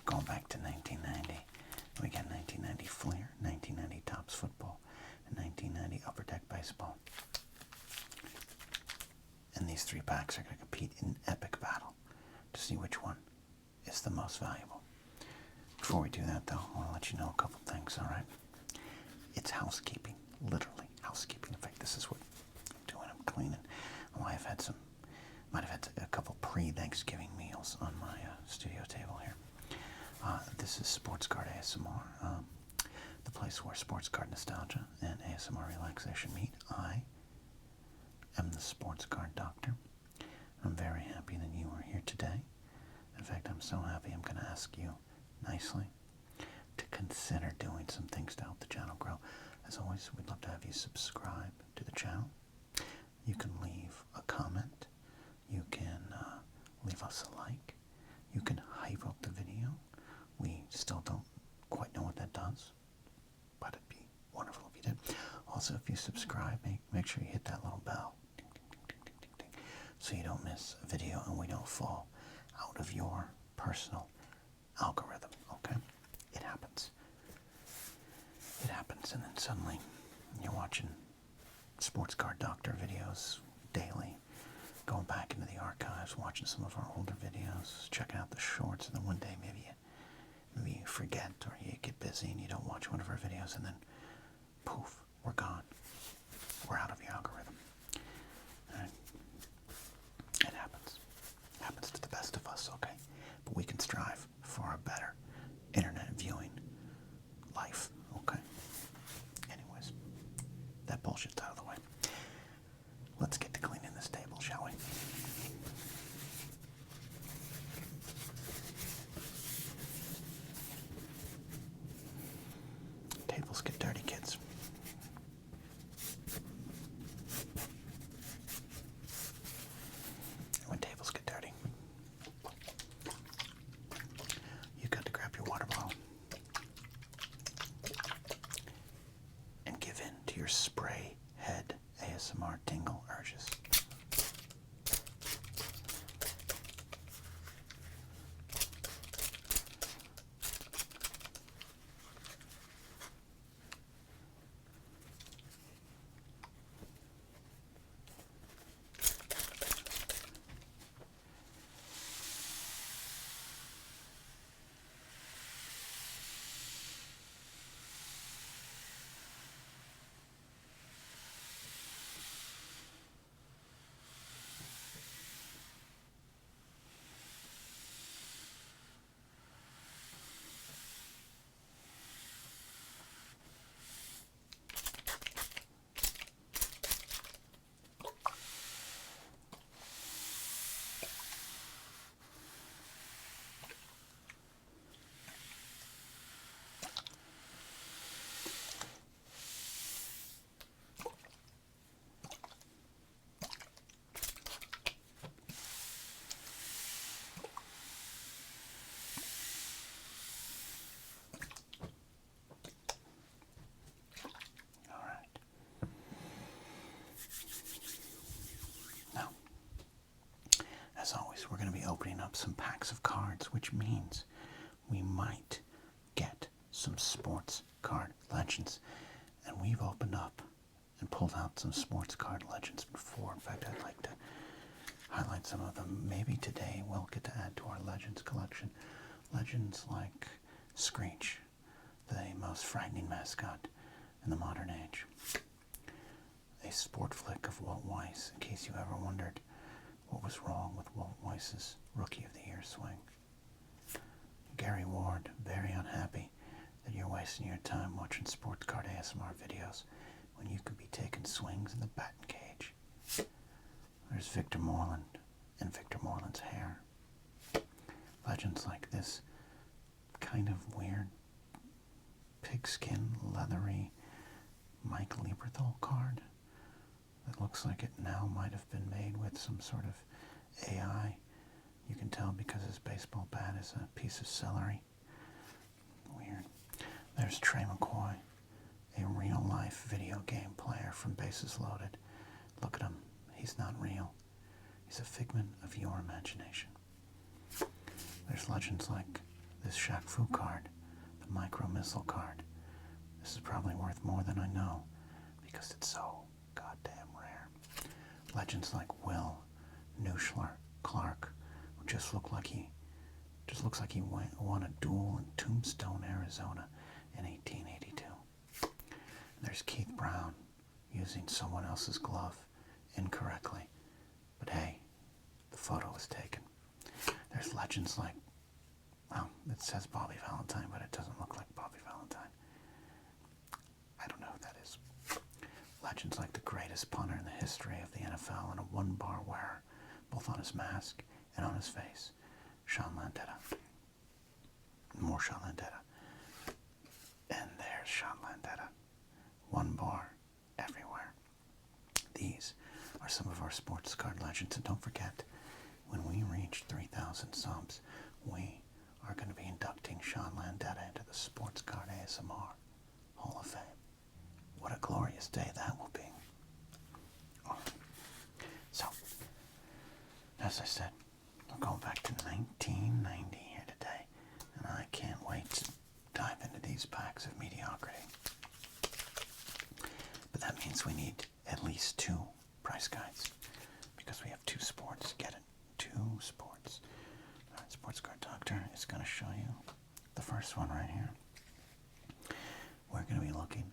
going back to 1990. We got 1990 Fleer, 1990 Topps Football, and 1990 Upper Deck Baseball. And these 3 packs are going to compete in epic battle to see which one is the most valuable. Before we do that, though, I want to let you know a couple things, all right? It's housekeeping, literally housekeeping. In fact, this is what I'm doing. I'm cleaning. Well, might have had a couple pre-Thanksgiving meals on my studio table here. This is Sports Card ASMR, the place where sports card nostalgia and ASMR relaxation meet. I am the Sports Card Doctor. I'm very happy that you are here today. In fact, I'm so happy I'm going to ask you nicely to consider doing some things to help the channel grow. As always, we'd love to have you subscribe to the channel. You can leave a comment. You can leave us a like. You can hype up the video. We still don't quite know what that does, but it'd be wonderful if you did. Also, if you subscribe, make sure you hit that little bell, ding, ding, ding, ding, ding, ding, so you don't miss a video and we don't fall out of your personal algorithm, okay? It happens. It happens, and then suddenly you're watching Sports Card Doctor videos daily, going back into the archives, watching some of our older videos, checking out the shorts, and then one day maybe you forget or you get busy and you don't watch one of our videos, and then poof, we're gone. We're out of your algorithm. All right? It happens. It happens to the best of us, okay? But we can strive for a better internet viewing life, okay? Anyways, that bullshit's out of the way. Let's get to cleaning this table, shall we? Tables get dirty, kids. And when tables get dirty, you've got to grab your water bottle and give in to your spray head ASMR tingle urges. As always, we're going to be opening up some packs of cards, which means we might get some sports card legends. And we've opened up and pulled out some sports card legends before. In fact, I'd like to highlight some of them. Maybe today we'll get to add to our legends collection. Legends like Screech, the most frightening mascot in the modern age. A sport flick of Walt Weiss, in case you ever wondered what was wrong with Walt Weiss's Rookie of the Year swing. Gary Ward, very unhappy that you're wasting your time watching sports card ASMR videos when you could be taking swings in the batting cage. There's Victor Moreland and Victor Moreland's hair. Legends like this kind of weird pigskin, leathery Mike Lieberthal card. It looks like it now might have been made with some sort of AI. You can tell because his baseball bat is a piece of celery. Weird. There's Trey McCoy, a real-life video game player from Bases Loaded. Look at him. He's not real. He's a figment of your imagination. There's legends like this Shaq Fu card, the micro missile card. This is probably worth more than I know because it's so goddamn rare. Legends like Will Nuschler Clark, who just looks like he won a duel in Tombstone, Arizona in 1882. There's Keith Brown using someone else's glove incorrectly, but hey, the photo was taken. There's legends like, well, it says Bobby Valentine, but it doesn't look like Bobby Valentine. I don't know who that is. Legends like the greatest punter in the history of the NFL and a one-bar wearer, both on his mask and on his face, Sean Landeta. More Sean Landeta. And there's Sean Landeta. One bar everywhere. These are some of our sports card legends. And don't forget, when we reach 3,000 subs, we are going to be inducting Sean Landeta into the Sports Card ASMR Hall of Fame. What a glorious day that will be. So, as I said, we're going back to 1990 here today, and I can't wait to dive into these packs of mediocrity. But that means we need at least 2 price guides, because we have 2 sports. Get it? 2 sports. All right, Sports Card Doctor is going to show you the first one right here. We're going to be looking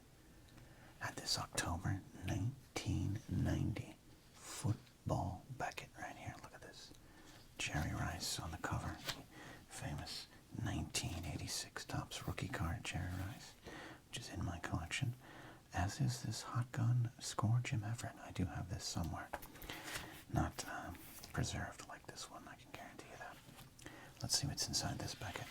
at this October 1990 football Beckett right here. Look at this. Jerry Rice on the cover. Famous 1986 Topps rookie card, Jerry Rice, which is in my collection, as is this Hot Gun Score Jim Everett. I do have this somewhere. Not preserved like this one, I can guarantee you that. Let's see what's inside this Beckett.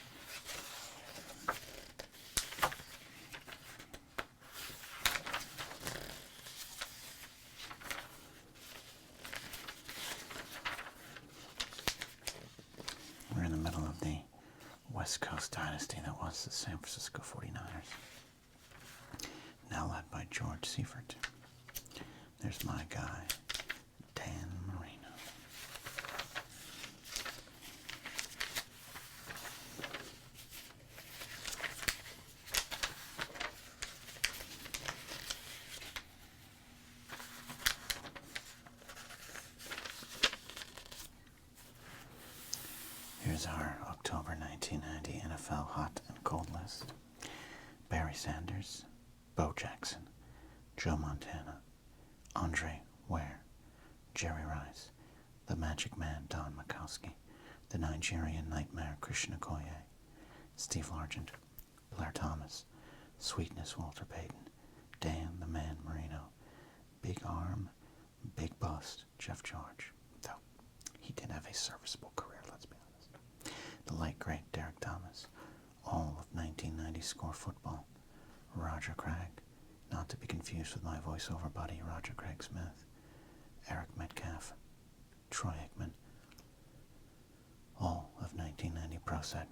We're in the middle of the West Coast dynasty that was the San Francisco 49ers. Now led by George Seifert. There's my guy, Dan Marino. Here's our October 1990 NFL hot and cold list. Barry Sanders, Bo Jackson, Joe Montana, Andre Ware, Jerry Rice, the Magic Man Don Makowski, the Nigerian Nightmare Krishna Okoye, Steve Largent, Blair Thomas, Sweetness Walter Payton, Dan the Man Marino, Big Arm, Big Bust Jeff George. Though he did have a serviceable career, let's be honest. The late great Derek Thomas, all of 1990 Score Football, Roger Craig, not to be confused with my voiceover buddy Roger Craig Smith, Eric Metcalf, Troy Aikman, all of 1990 Pro Set,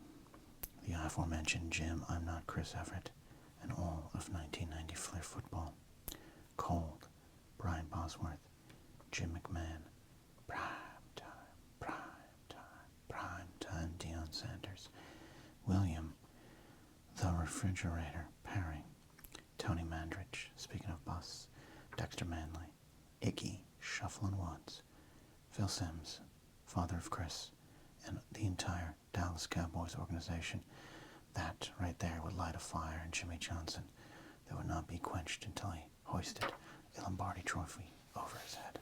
the aforementioned Jim I'm Not Chris Everett, and all of 1990 Flair Football, Cold, Brian Bosworth, Jim McMahon, Prime time Deion Sanders, William, the Refrigerator Perry, Tony Mandrich, speaking of busts, Dexter Manley, Iggy, Shufflin' Woods, Phil Simms, father of Chris, and the entire Dallas Cowboys organization. That right there would light a fire in Jimmy Johnson that would not be quenched until he hoisted a Lombardi trophy over his head.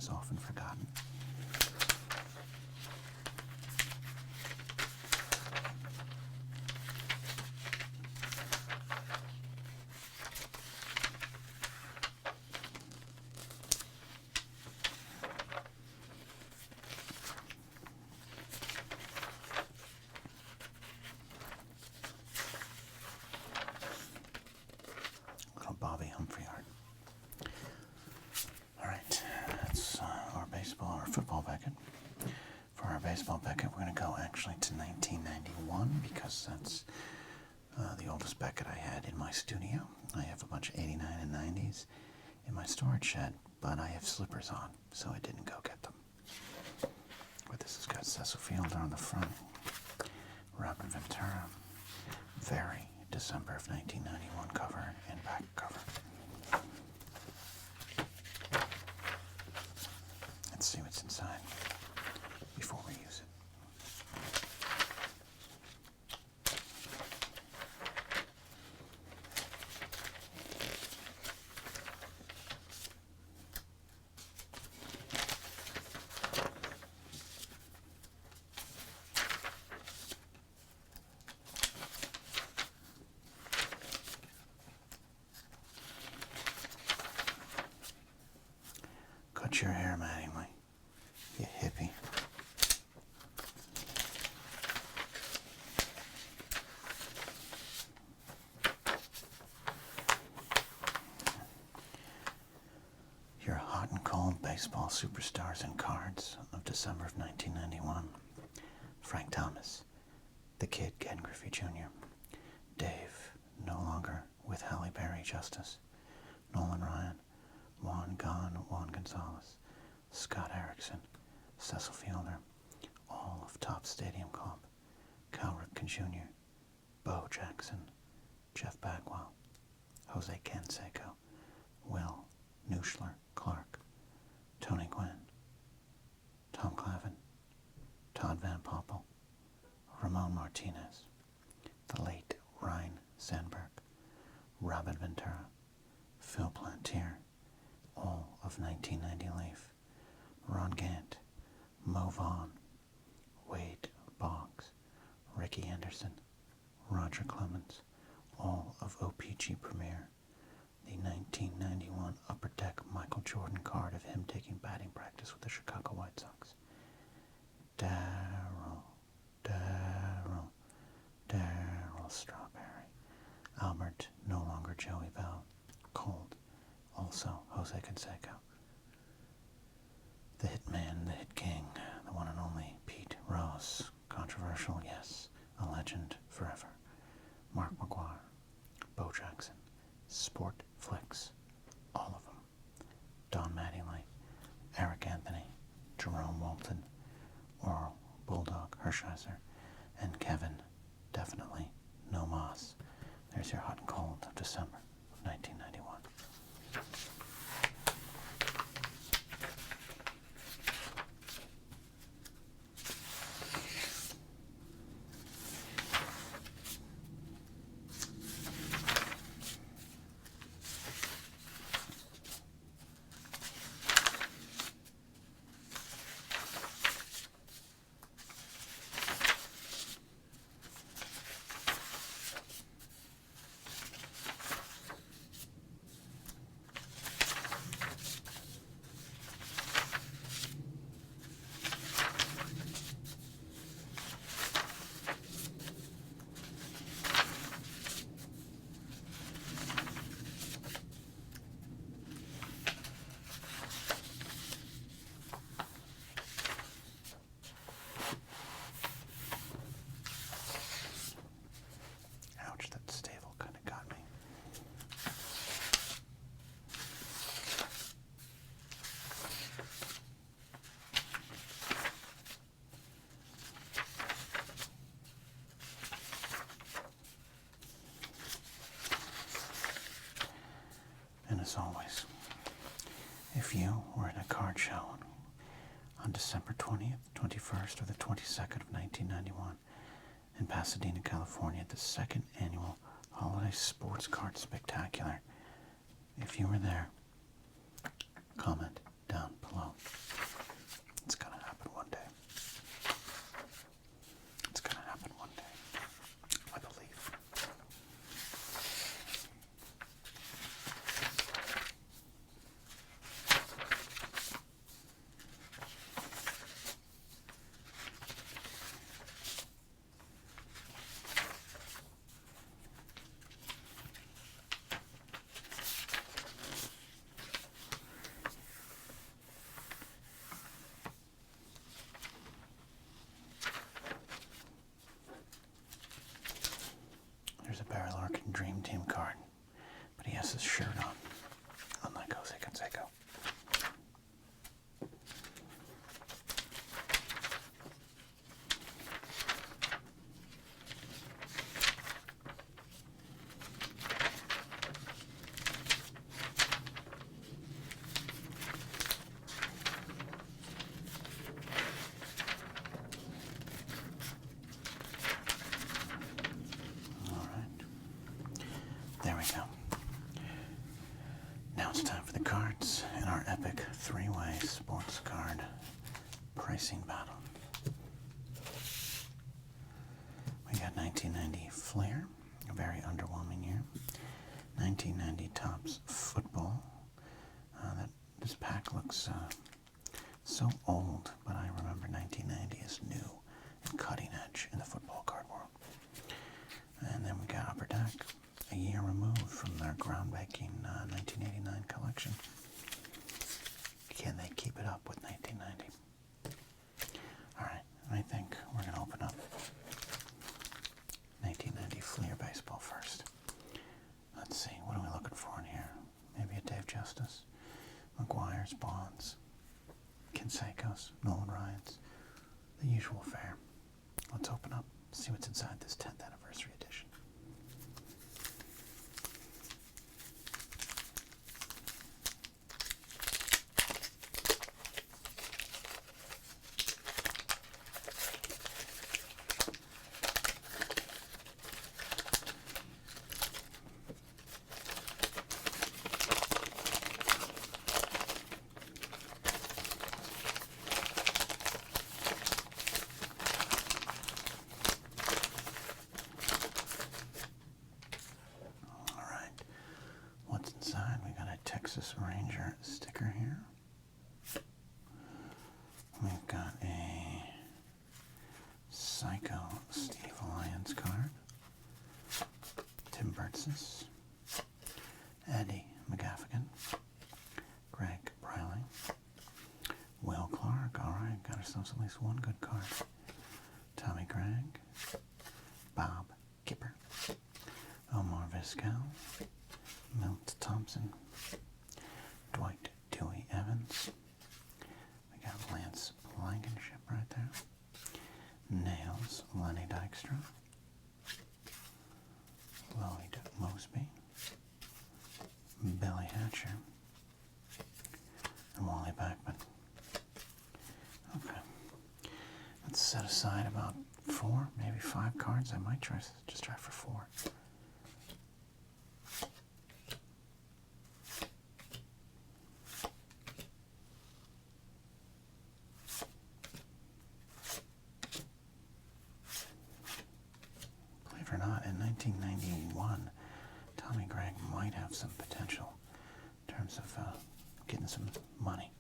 is often forgotten. Little Bobby Humphrey art. All right, that's our football Beckett. For our baseball Beckett, we're going to go actually to 1991 because that's the oldest Beckett I had in my studio. I have a bunch of 89 and 90s in my storage shed, but I have slippers on, so I didn't go get them. But this has got Cecil Fielder on the front, Robin Ventura, very December of 1991 cover and back cover. Let's see what's inside before we use it. Cut your hair, Mattingly, you hippie. Your hot and cold baseball superstars and cards of December of 1991. Frank Thomas, the Kid Ken Griffey Jr., Dave, no longer with Halle Berry Justice, Nolan Ryan, Juan Gonzalez, Scott Erickson, Cecil Fielder, all of Top Stadium Club, Cal Ripken Jr., Bo Jackson, Jeff Bagwell, Jose Canseco, Will Nuschler Clark, Tony Gwynn, Tom Clavin, Todd Van Poppel, Ramon Martinez, the late Ryan Sandberg, Robin Ventura, Phil Plantier, all of 1990 Leaf, Ron Gant, Mo Vaughn, Wade Boggs, Ricky Anderson, Roger Clemens, all of OPG Premier, the 1991 Upper Deck Michael Jordan card of him taking batting practice with the Chicago White Sox, Darryl Strawberry, Albert, no longer Joey Bell, Cold, also Jose Canseco, the Hitman, the Hit King, the one and only Pete Rose, controversial, yes, a legend forever, Mark McGuire, Bo Jackson, Sport Flicks, all of them, Don Mattingly, Eric Anthony, Jerome Walton, Oral Bulldog Hershiser, and Kevin, definitely No Moss. There's your hot and cold of December of 1991. As always, if you were at a card show on December 20th, 21st, or the 22nd of 1991 in Pasadena, California at the second annual Holiday Sports Card Spectacular, if you were there, comment down below. three-way sports card pricing battle. We got 1990 Flair, a very underwhelming year. 1990 Topps Football. This pack looks so old, but I remember 1990 as new and cutting edge in the football card world. And then we got Upper Deck, a year removed from their groundbreaking 1989 collection. Can they keep it up with 1990? Alright, I think we're going to open up 1990 Fleer Baseball first. Let's see, what are we looking for in here? Maybe a Dave Justice, McGuire's, Bonds, Canseco's, Nolan Ryan's, the usual fare. Let's open up, see what's inside this 10th anniversary edition. We got a Texas Ranger sticker here. We've got a Psycho Steve Lyons card. Tim Burtsis. Eddie McGaffigan. Greg Briley. Will Clark. Alright, got ourselves at least one good card. Tommy Gregg. Bob Kipper. Omar Vizquel. Milt Thompson, Dwight Dewey Evans, we got Lance Blankenship right there, Nails Lenny Dykstra, Lloyd Mosby, Billy Hatcher, and Wally Backman. Okay, let's set aside about 4, maybe 5 cards. I might just try for 4. Or not, in 1991, Tommy Gregg might have some potential in terms of getting some money.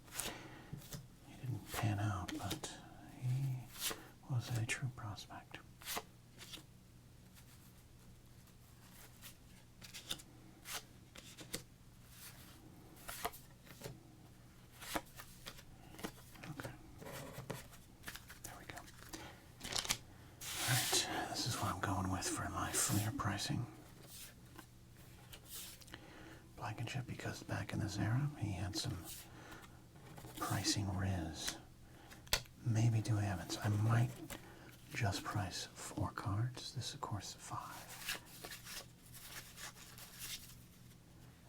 He didn't pan out, but he was a true prospect. Okay. There we go. Alright, this is what I'm going with for my Fleer pricing. Blankenship, because back in this era, he had some pricing riz. Maybe Dewey Evans. I might just price 4 cards. This, of course, 5.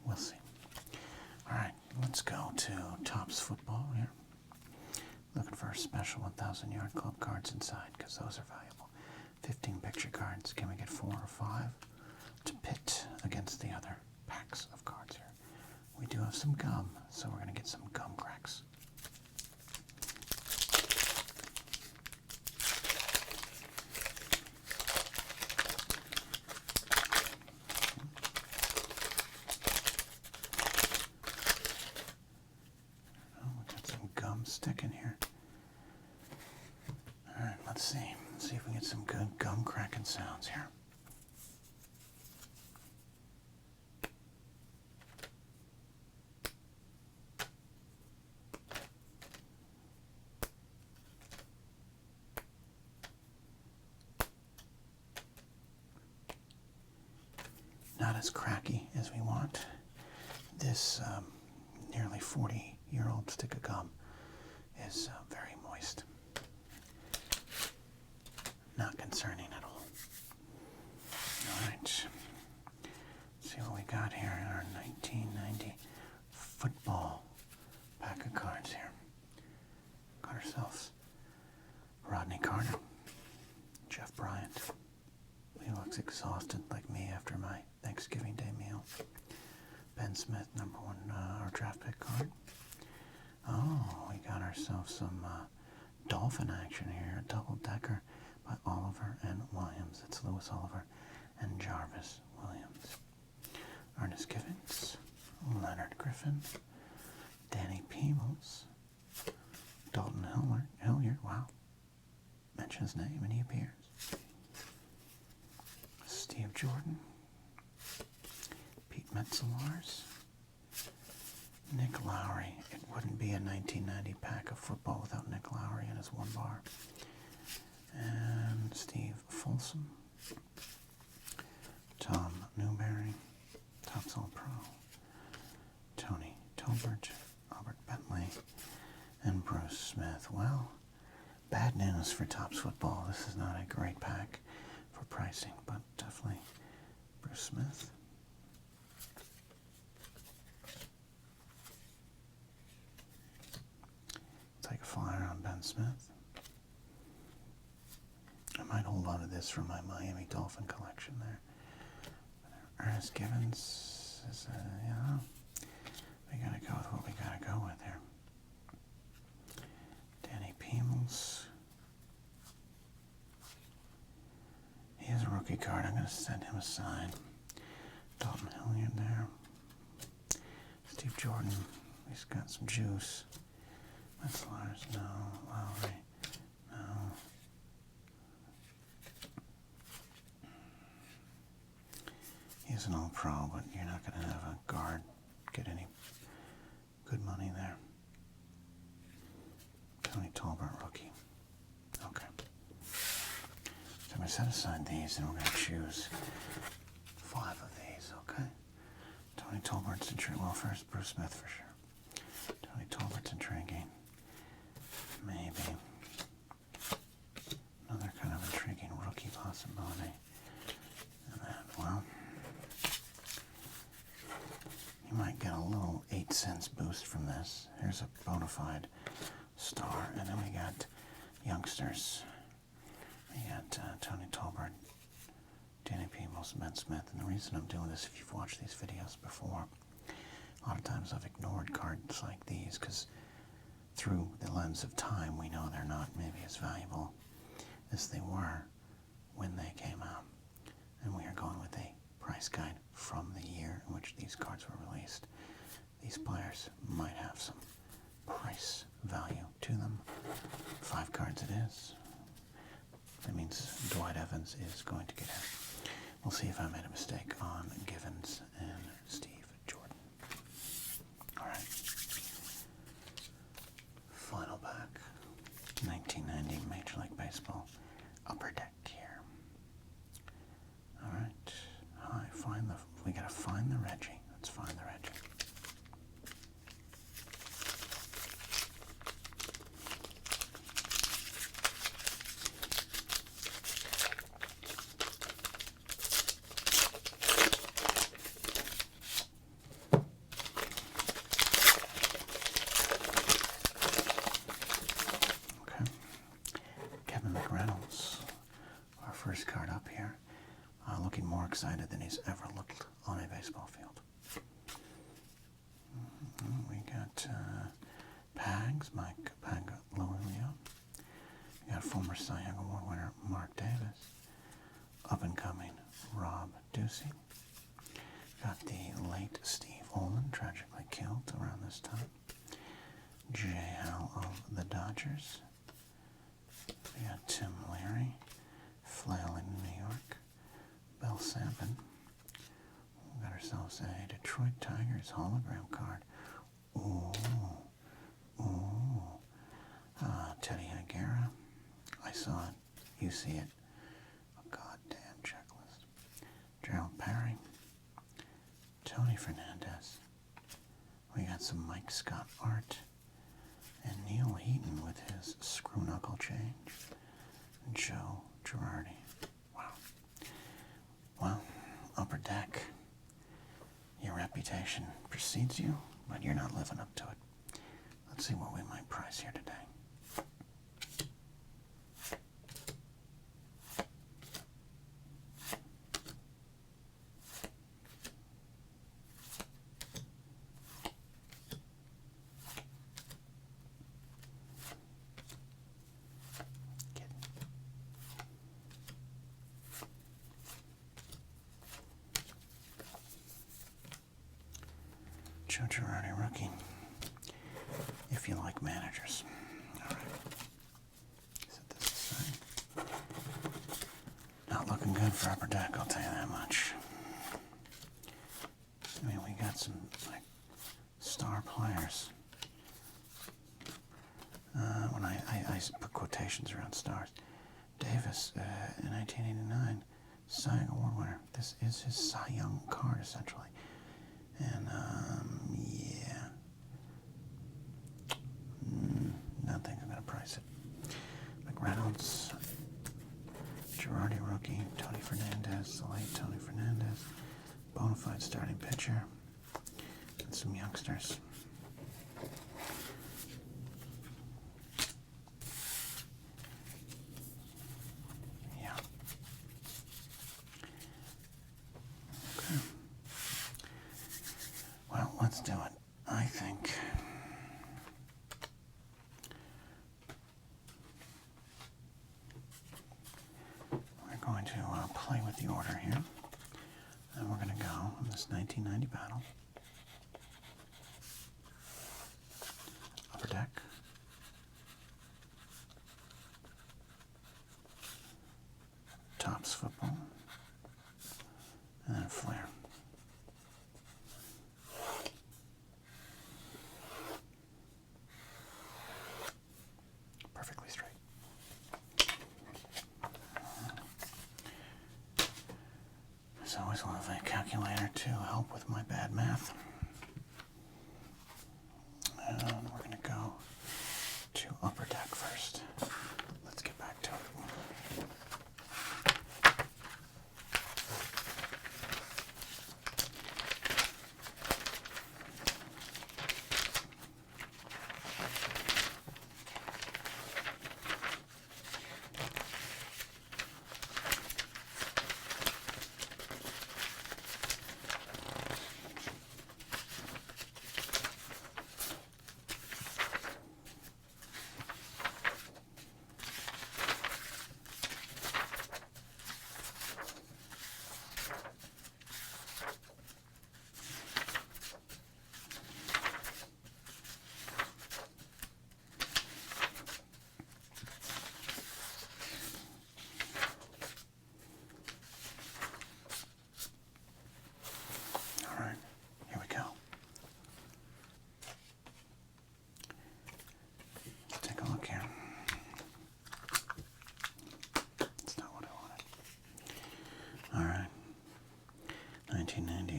We'll see. Alright, let's go to Topps Football here. Looking for special 1,000-yard club cards inside, because those are valuable. 15 picture cards. Can we get 4 or 5 to pit against the other packs of cards here? We do have some gum, so we're going to get some gum cracks. Oh, we got some gum sticking here. Alright, let's see. Let's see if we get some good gum cracking sounds here. Not as cracky as we want. This nearly 40-year-old stick of gum is very moist. Not concerning at all. Alright. Let's see what we got here in our 1990 football pack of cards here. Got ourselves Rodney Carter, Jeff Bryant. He looks exhausted like me after my Thanksgiving Day meal. Ben Smith, #1 our draft pick card. yourself some dolphin action here. A double-decker by Oliver and Williams. It's Lewis Oliver and Jarvis Williams. Ernest Givens, Leonard Griffin, Danny Peebles, Dalton Hilliard, wow. Mention his name and he appears. Steve Jordan, Pete Metzelaars, Nick Lowry. It wouldn't be a 1990 pack of football without Nick Lowry and his one bar. And Steve Folsom, Tom Newberry, Topps All Pro, Tony Tolbert, Albert Bentley, and Bruce Smith. Well, bad news for Topps football. This is not a great pack for pricing, but definitely Bruce Smith. Take a flyer on Ben Smith. I might hold on to this for my Miami Dolphin collection there. Ernest Givens is, we gotta go with what we gotta go with here. Danny Peebles. He has a rookie card. I'm gonna send him a sign. Dalton Hilliard there. Steve Jordan. He's got some juice. Metzelaars, no. Lowry, no. He's an all-pro, but you're not going to have a guard get any good money there. Tony Tolbert, rookie. Okay. So I'm going to set aside these, and we're going to choose 5 of these, okay? Tony Tolbert's intriguing. Well, first, Bruce Smith for sure. Tony Tolbert's intriguing. Maybe another kind of intriguing rookie possibility. And then, well, you might get a little 8-cent boost from this. Here's a bona fide star. And then we got youngsters. We got Tony Tolbert, Danny Peebles, Ben Smith. And the reason I'm doing this, if you've watched these videos before, a lot of times I've ignored cards like these because through the lens of time, we know they're not maybe as valuable as they were when they came out. And we are going with a price guide from the year in which these cards were released. These players might have some price value to them. 5 cards it is. That means Dwight Evans is going to get in. We'll see if I made a mistake on Givens and Steve Jordan. All right. Final pack, 1990 Major League Baseball upper deck here. All right, we gotta find the Reggie. Let's find the Reggie. First card up here, looking more excited than he's ever looked on a baseball field. We got Pags, Mike Pagliolio. We got former Cy Young Award winner Mark Davis. Up and coming Rob Ducey. Got the late Steve Olin, tragically killed around this time. J.L. of the Dodgers. We got Tim Leary. Flail in New York, Bill Sampson. We got ourselves a Detroit Tigers hologram card. Ooh. Teddy Higuera. I saw it. You see it. A goddamn checklist. Gerald Perry. Tony Fernandez. We got some Mike Scott art. And Neil Heaton with his screw knuckle change. Joe Girardi. Wow. Well, upper deck. Your reputation precedes you, but you're not living up to it. Let's see what we might price here today. Joe Girardi rookie. If you like managers. All right. Set this aside. Not looking good for Upper Deck, I'll tell you that much. I mean, we got some like star players. When I put quotations around stars. Davis in 1989, Cy Young Award winner. This is his Cy Young card, essentially. And, yeah. Nothing, I'm going to price it. McReynolds, Girardi rookie, Tony Fernandez, the late Tony Fernandez, bona fide starting pitcher, and some youngsters. Yeah. Okay. Well, let's do it. I think we're going to play with the order here. And we're going to go in this 1990 battle. Upper Deck. Tops football. And then Flair. Perfectly straight. As always, we'll have a calculator to help with my bad math. And we're going to go to Upper Deck first. Let's get back to it.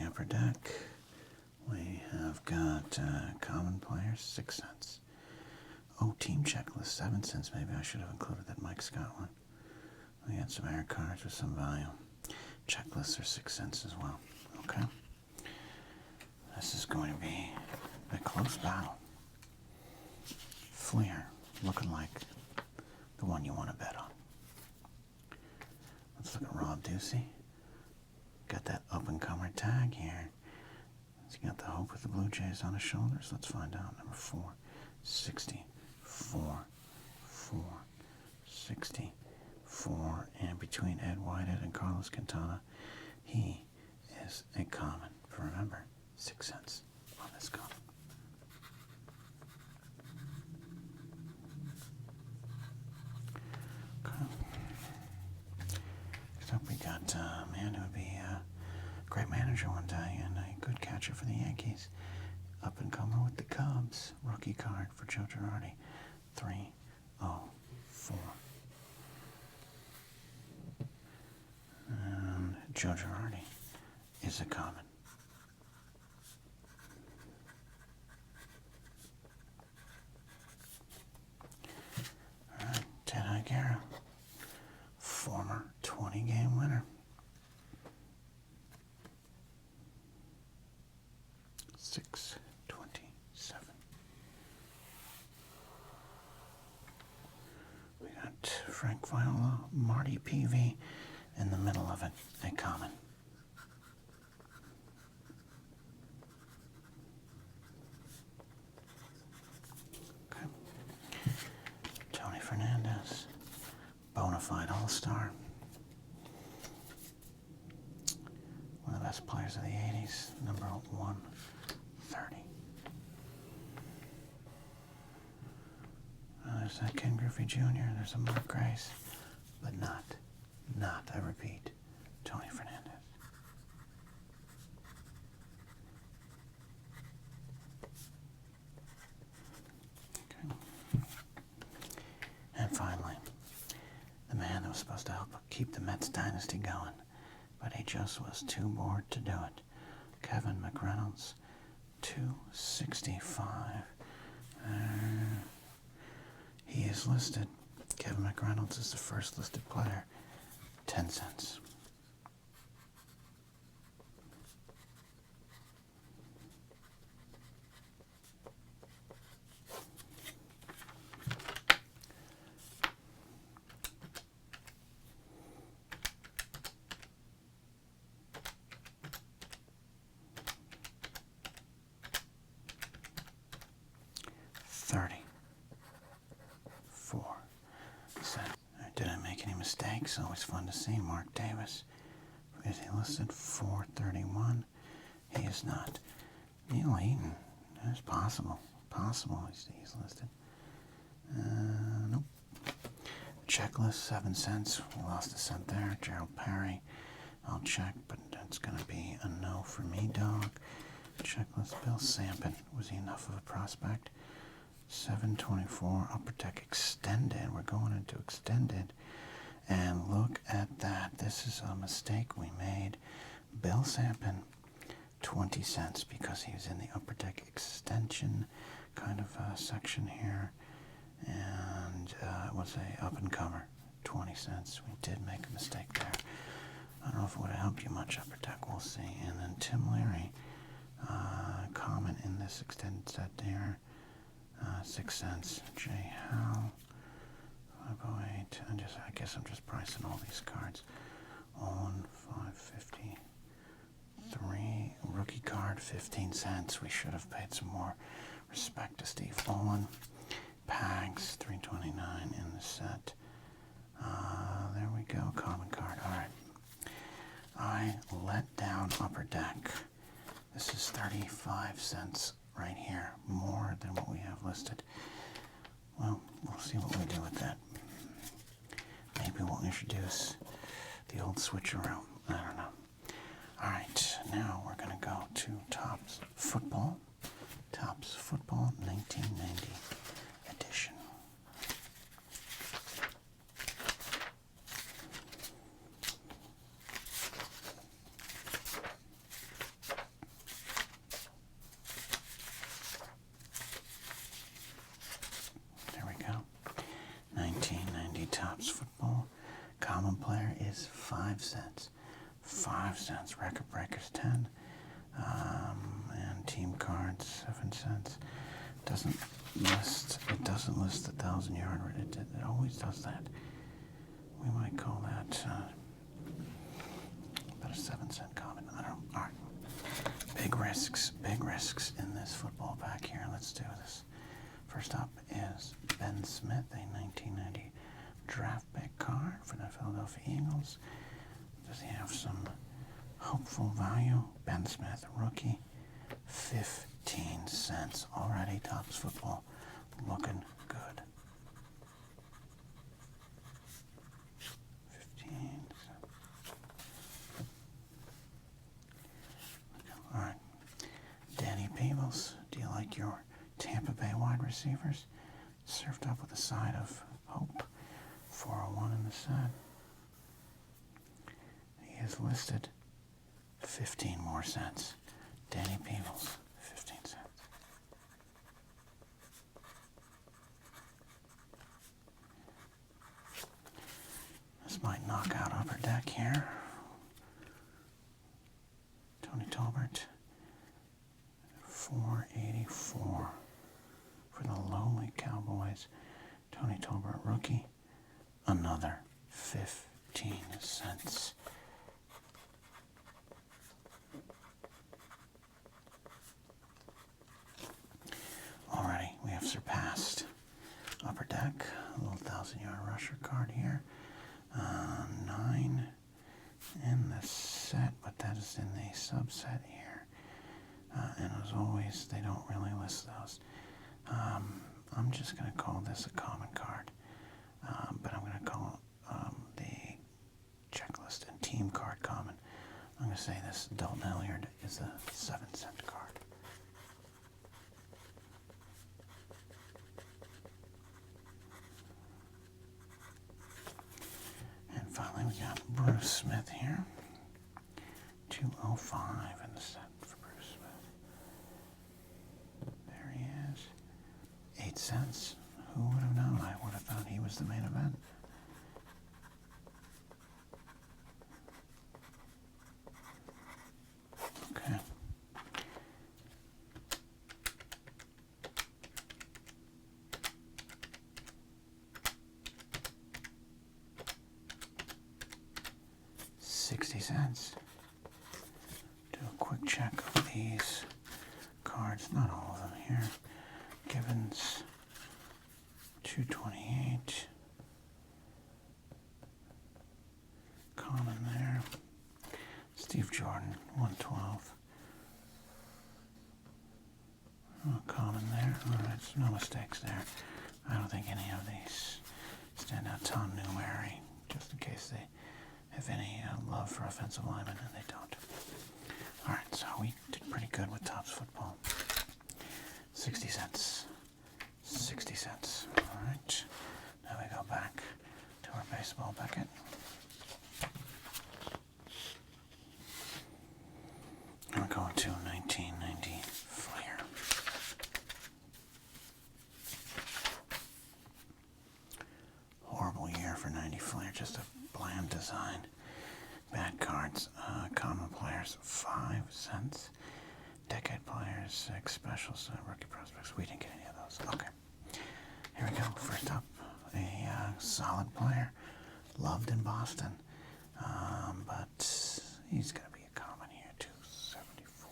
Upper Deck, we have got common players, 6 cents. Oh, team checklist, 7 cents. Maybe I should have included that Mike Scott one. We got some air cards with some value. Checklists are 6 cents as well. Okay. This is going to be a close battle. Flair looking like the one you want to bet on. Let's look at Rob Ducey. Got that up-and-comer tag here. He's got the hope with the Blue Jays on his shoulders. Let's find out. Number 4, 64, 4, 64. And between Ed Whitehead and Carlos Quintana, he is a common. But remember, 6 cents on this common. Next up, we got a man who would be a great manager one day and a good catcher for the Yankees. Up and comer with the Cubs. Rookie card for Joe Girardi. 304. And Joe Girardi is a common. All right, Ted Higuera, former 20-game winner. 627. We got Frank Viola, Marty Peavy in the middle of it, a common. Okay. Tony Fernandez, bona fide all-star. One of the best players of the 80s, number 130. There's that Ken Griffey Jr., there's a Mark Grace, but not, I repeat, Tony Fernandez. Okay. And finally, the man that was supposed to help keep the Mets dynasty going, but he just was too bored to do it. Kevin McReynolds, 265. He is listed. Kevin McReynolds is the first listed player. 10 cents. Did I make any mistakes? Always fun to see. Mark Davis. Is he listed? 431. He is not. Neil Eaton. It's possible. He's listed. Nope. Checklist, 7 cents. We lost a cent there. Gerald Perry. I'll check, but that's going to be a no for me, dog. Checklist, Bill Sampson. Was he enough of a prospect? 724 upper deck extended. We're going into extended. And look at that. This is a mistake we made. Bill Sampson, 20 cents because he was in the upper deck extension kind of section here. And it was a up and comer. 20 cents. We did make a mistake there. I don't know if it would have helped you much, upper deck. We'll see. And then Tim Leary, common in this extended set there. 6 cents. J. Howe, 508. I guess I'm just pricing all these cards. Owen, 553. Rookie card, 15 cents. We should have paid some more respect to Steve Owen. Pags, 329 in the set. There we go. Common card. All right. I let down upper deck. This is 35 cents. Right here, more than what we have listed. Well, we'll see what we do with that. Maybe we'll introduce the old switcheroo. I don't know. All right, now we're going to go to Topps Football. Topps Football 1990 edition. Topps Football. Common player is 5 cents. 5 cents. Record breakers 10. And team cards 7 cents. It doesn't list the 1,000-yard. It always does that. We might call that about a 7-cent common. I don't know. All right. Big risks in this football pack here. Let's do this. First up is Ben Smith, a 1990 draft pick card for the Philadelphia Eagles. Does he have some hopeful value? Ben Smith, rookie, 15 cents. Already Topps Football looking good. 15 cents. All right. Danny Peebles, do you like your Tampa Bay wide receivers? Served up with a side of hope. 401 in the set. He is listed 15 more cents. Danny Peebles, 15 cents. This might knock out upper deck here. Tony Tolbert, 484 for the lowly Cowboys. Tony Tolbert, rookie. Another 15 cents. Already, we have surpassed upper deck. A little 1,000-yard rusher card here. 9 in the set, but that is in the subset here. And as always, they don't really list those. I'm just going to call this a common card, but I'm going to call the checklist and team card common. I'm going to say this Dalton Hilliard is a 7-cent card. And finally, we got Bruce Smith here. 205 in the set for Bruce Smith. There he is. 8 cents. Who would have known? I would have thought he was the main event. Okay. $0.60. Do a quick check of these cards. Not all of them here. Givens, 228. Common there. Steve Jordan, 112. Oh, common there. Alright, so no mistakes there. I don't think any of these stand out. Tom Newberry, just in case they have any love for offensive linemen, and they don't. Alright, so we did pretty good with Topps football. 60 cents. 60 cents. Alright. Now we go back to our baseball bucket. We're going to 1990 Flair. Horrible year for 90 Flair. Just a bland design. Bad cards. Common players, 5 cents. Decade players, 6. Specials, rookie prospects. We didn't get any of those. Okay. Here we go. First up, a solid player. Loved in Boston. But he's going to be a common here, 274.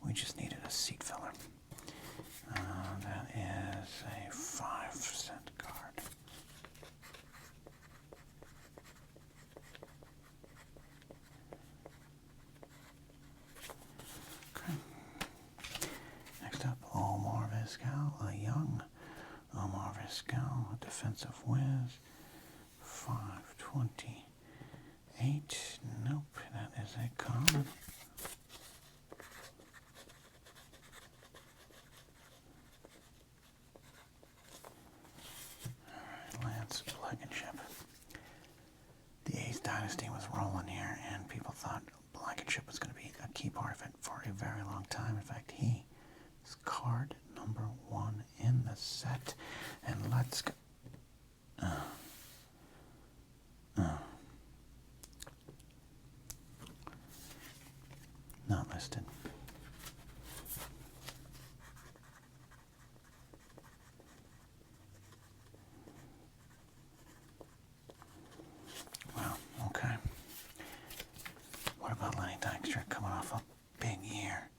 We just needed a seat filler. That is a 5-cent card. Okay. Next up, Omar Vizquel, a young Omar Vizquel, a defensive whiz, 528. Nope, that is a common. Lance Blankenship. The A's dynasty was rolling here, and people thought Blankenship was going to be a key part of it for a very long time. In fact, he is card number 1 in the set. And let's go. Not listed. Well, okay. What about Lenny Dykstra coming off a big year?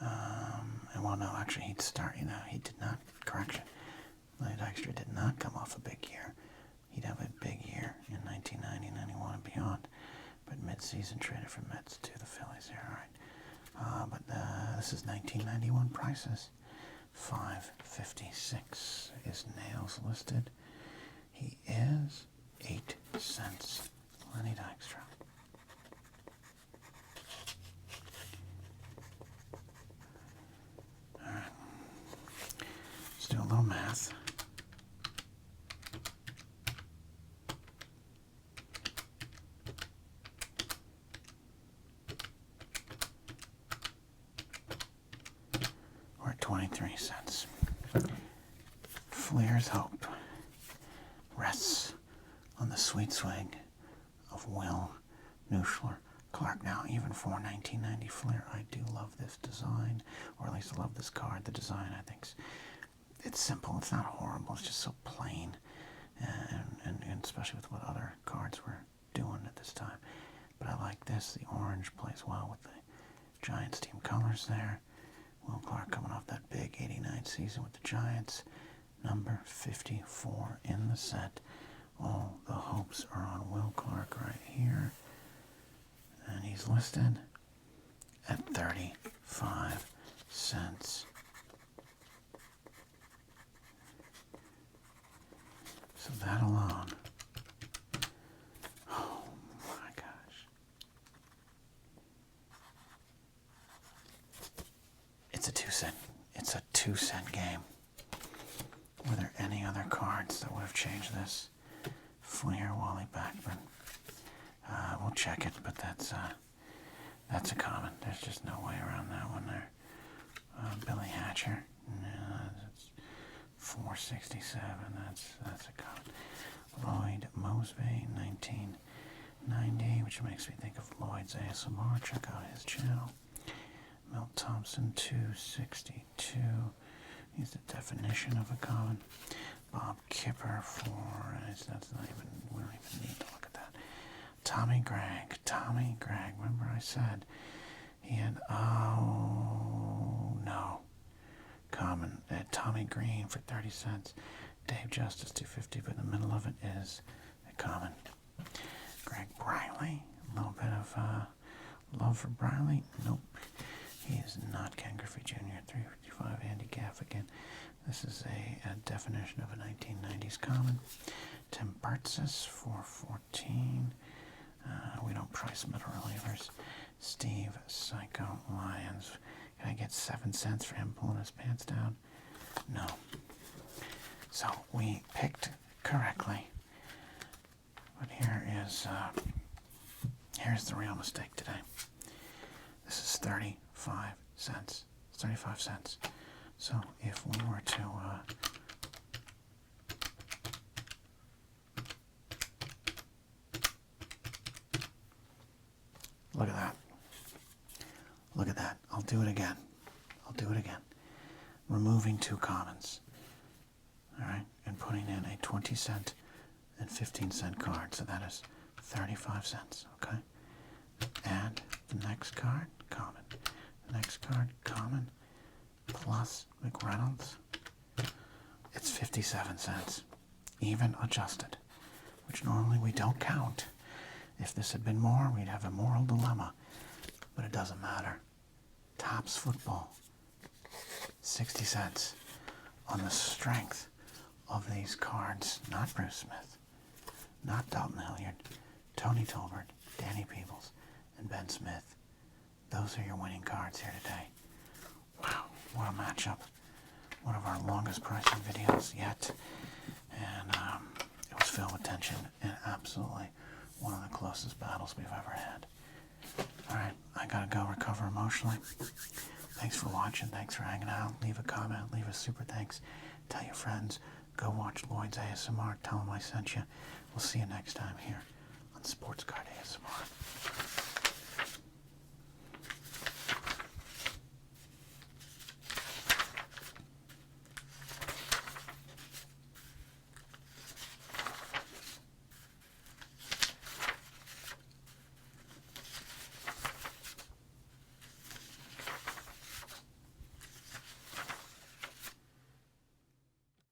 And well, no, actually, he'd start, he did not, correction. Lenny Dykstra did not come off a big year. He'd have a big year in 1990, 91, and beyond. But mid-season traded from Mets to the Phillies here, all right. But this is 1991 prices. $5.56 is Nails listed. He is 8 cents. Lenny Dykstra. All right. Let's do a little math. We're at 23 cents. Flair's hope rests on the sweet swing of Will Nuschler Clark. Now, even for 1990 Flair, I do love this design, or at least I love this card. The design, I think, it's simple. It's not horrible. It's just so plain, and especially with what other cards were doing at this time. But I like this. The orange plays well with the Giants team colors there. Will Clark coming off that big 89 season with the Giants. Number 54 in the set. All the hopes are on Will Clark right here. And he's listed at 35 cents. So that alone. Oh my gosh. It's a 2-cent. It's a 2-cent game. Were there any other cards that would have changed this? Fleer, Wally Backman. We'll check it, but that's a common. There's just no way around that one there. Billy Hatcher. No, that's 467. That's a common. Lloyd Mosby, 1990, which makes me think of Lloyd's ASMR. Check out his channel. Mel Thompson, 262. He's the definition of a common. Bob Kipper, 4. That's not even, we don't even need to look at that. Tommy Gregg. Remember I said he had, oh no. Common. Tommy Green for 30 cents. Dave Justice, 250, but in the middle of it is a common. Greg Briley. A little bit of love for Briley. Nope. He is not Ken Griffey Jr. 355. Andy Gaffigan. This is a definition of a 1990s common. Tim Bartsis, 414. We don't price middle relievers. Steve Psycho Lyons. Can I get 7 cents for him pulling his pants down? No. So we picked correctly. But here's the real mistake today. This is 35 cents. It's 35 cents. So if we were to look at that. Look at that. I'll do it again. Removing 2 commons. Alright? And putting in a 20-cent and 15-cent card. So that is 35 cents. Okay? And the next card, common. The next card, common. Plus McReynolds. It's 57 cents. Even adjusted. Which normally we don't count. If this had been more, we'd have a moral dilemma. But it doesn't matter. Topps football. 60 cents. On the strength of these cards. Not Bruce Smith. Not Dalton Hilliard. Tony Tolbert. Danny Peebles. And Ben Smith. Those are your winning cards here today. Wow. What a matchup. One of our longest pricing videos yet. And it was filled with tension. And absolutely one of the closest battles we've ever had. Alright, I gotta go recover emotionally. Thanks for watching. Thanks for hanging out. Leave a comment. Leave a super thanks. Tell your friends. Go watch Lloyd's ASMR. Tell them I sent you. We'll see you next time here on Sports Card ASMR.